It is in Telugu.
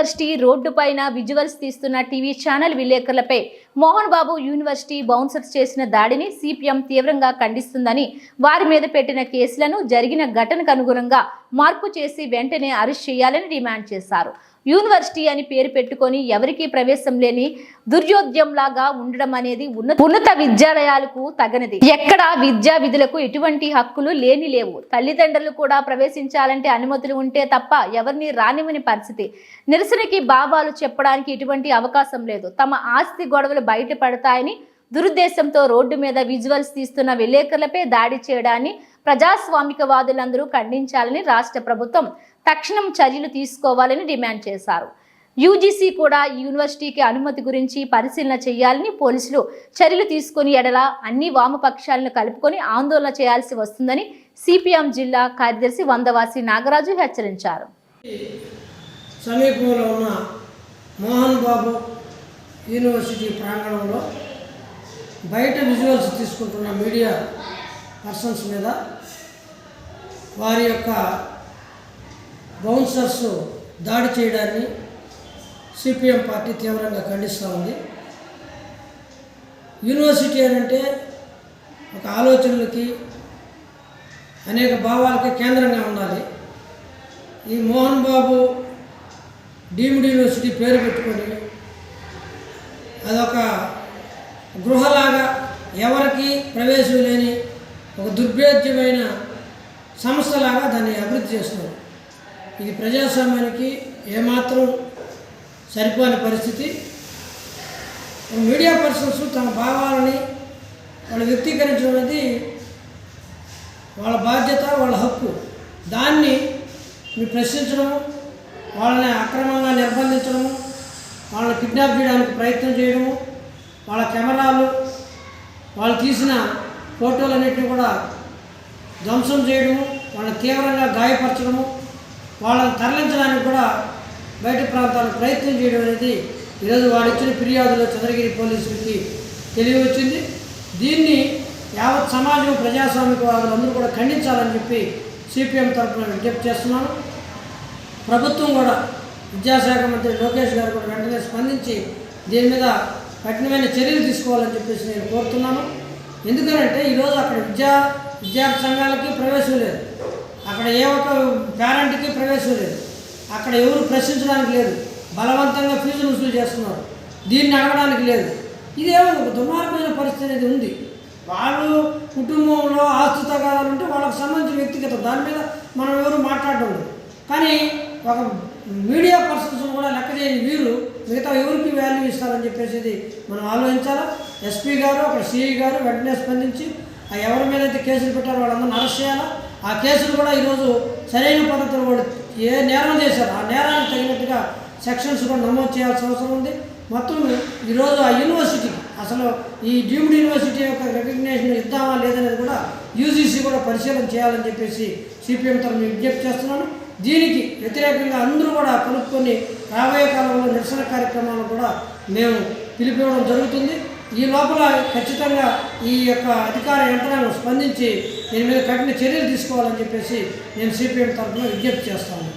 యూనివర్సిటీ రోడ్డుపైన విజువల్స్ తీస్తున్న TV channel విలేకరులపై Mohan Babu university bouncers చేసిన దాడిని సిపిఎం తీవ్రంగా ఖండిస్తుందని, వారి మీద పెట్టిన కేసులను జరిగిన ఘటనకు అనుగుణంగా మార్పు చేసి వెంటనే అరెస్ట్ చేయాలని డిమాండ్ చేశారు. యూనివర్సిటీ అని పేరు పెట్టుకొని ఎవరికీ ప్రవేశం లేని దుర్యోద్యంలాగా ఉండడం అనేది ఉన్నత విద్యాలయాలకు తగనిది. ఎక్కడ విద్యా విధులకు ఎటువంటి హక్కులు లేవు. తల్లిదండ్రులు కూడా ప్రవేశించాలంటే అనుమతులు ఉంటే తప్ప ఎవరిని రానివ్వని పరిస్థితి. నిరసనకి భావాలు చెప్పడానికి ఎటువంటి అవకాశం లేదు. తమ ఆస్తి గొడవలు బయటపడతాయని దురుద్దేశంతో రోడ్డు మీద విజువల్స్ తీస్తున్న విలేకరులపై దాడి చేయడాన్ని ప్రజాస్వామికవాదులందరూ ఖండించాలని రాష్ట్ర ప్రభుత్వం తక్షణం చర్యలు తీసుకోవాలని డిమాండ్ చేశారు. యూజీసీ కూడా యూనివర్సిటీకి అనుమతి గురించి పరిశీలన చేయాలని, పోలీసులు చర్యలు తీసుకుని ఎడల అన్ని వామపక్షాలను కలుపుకొని ఆందోళన చేయాల్సి వస్తుందని సిపిఎం జిల్లా కార్యదర్శి వందవాసి నాగరాజు హెచ్చరించారు. సమీపంలో ఉన్న మోహన్ బాబు యూనివర్సిటీ ప్రాంగణంలో బయట విజువల్స్ తీసుకుంటున్న మీడియా పర్సన్స్ మీద వారి యొక్క బౌన్సర్స్ దాడి చేయడాన్ని సిపిఎం పార్టీ తీవ్రంగా ఖండిస్తూ ఉంది. యూనివర్సిటీ అంటే ఒక ఆలోచనలకి, అనేక భావాలకి కేంద్రంగా ఉండాలి. ఈ మోహన్ బాబు డీమ్డ్ యూనివర్సిటీ పేరు పెట్టుకొని అదొక గృహలాగా ఎవరికి ప్రవేశం లేని ఒక దుర్భేద్యమైన సంస్థలాగా దాన్ని అభివృద్ధి చేస్తున్నారు. ఇది ప్రజాస్వామ్యానికి ఏమాత్రం సరిపోని పరిస్థితి. మీడియా పర్సన్స్ తమ భావాలని వాళ్ళు వ్యక్తీకరించడం అనేది వాళ్ళ బాధ్యత, వాళ్ళ హక్కు. దాన్ని మీరు ప్రశ్నించడము, వాళ్ళని అక్రమంగా నిర్బంధించడము, వాళ్ళని కిడ్నాప్ చేయడానికి ప్రయత్నం చేయడము, వాళ్ళ కెమెరాలు, వాళ్ళు తీసిన ఫోటోలన్నింటినీ కూడా ధ్వంసం చేయడము, వాళ్ళని తీవ్రంగా గాయపరచడము, వాళ్ళని తరలించడానికి కూడా బయట ప్రాంతాలకు ప్రయత్నం చేయడం అనేది ఈరోజు వాళ్ళు ఇచ్చిన ఫిర్యాదులో చంద్రగిరి పోలీసులకి తెలియవచ్చింది. దీన్ని యావత్ సమాజం, ప్రజాస్వామికవాదులు అందరూ కూడా ఖండించాలని చెప్పి సిపిఎం తరఫున విజ్ఞప్తి చేస్తున్నాను. ప్రభుత్వం కూడా, విద్యాశాఖ మంత్రి లోకేష్ గారు కూడా వెంటనే స్పందించి దీని మీద కఠినమైన చర్యలు తీసుకోవాలని చెప్పేసి నేను కోరుతున్నాను. ఎందుకంటే ఈరోజు అక్కడ విద్యార్థి సంఘాలకి ప్రవేశం లేదు, అక్కడ ఏ ఒక్క పేరెంట్కి ప్రవేశం లేదు, అక్కడ ఎవరు ప్రశ్నించడానికి లేదు, బలవంతంగా ఫీజులు వసూలు చేస్తున్నారు, దీన్ని అడగడానికి లేదు. ఇదేమో ఒక దుర్మార్గమైన పరిస్థితి అనేది ఉంది. వాళ్ళు కుటుంబంలో ఆస్తి తగాదాలు ఉంటే వాళ్ళకు సంబంధించిన వ్యక్తిగత, దాని మీద మనం ఎవరు మాట్లాడడం లేదు. కానీ ఒక మీడియా పర్సన్స్ కూడా లెక్క చేయని వీరు మిగతా ఎవరికి వాల్యూ ఇస్తారని చెప్పేసి మనం ఆలోచించాలా. ఎస్పీ గారు, అక్కడ సిఐ గారు వెంటనే స్పందించి ఆ ఎవరి మీద అయితే కేసులు పెట్టారో వాళ్ళందరినీ అరెస్ట్ చేయాలా. ఆ కేసులు కూడా ఈరోజు సరైన పద్ధతిలో వాళ్ళు ఏ నేరం చేశారో ఆ నేరానికి తగినట్టుగా సెక్షన్స్ కూడా నమోదు చేయాల్సిన అవసరం ఉంది. మొత్తం ఈరోజు ఆ యూనివర్సిటీకి అసలు ఈ డీమ్డ్ యూనివర్సిటీ యొక్క రికగ్నేషన్ ఇద్దామా లేదనేది కూడా యూజీసీ కూడా పరిశీలన చేయాలని చెప్పేసి సిపిఎం తరఫున విజ్ఞప్తి చేస్తున్నాను. దీనికి వ్యతిరేకంగా అందరూ కూడా కలుపుకొని రాబోయే కాలంలో నిరసన కార్యక్రమాలను కూడా మేము పిలిపివ్వడం జరుగుతుంది. ఈ లోపల ఖచ్చితంగా ఈ యొక్క అధికార యంత్రాంగం స్పందించి దీని మీద కఠిన చర్యలు తీసుకోవాలని చెప్పేసి నేను సిపిఎం తరఫున విజ్ఞప్తి చేస్తాను.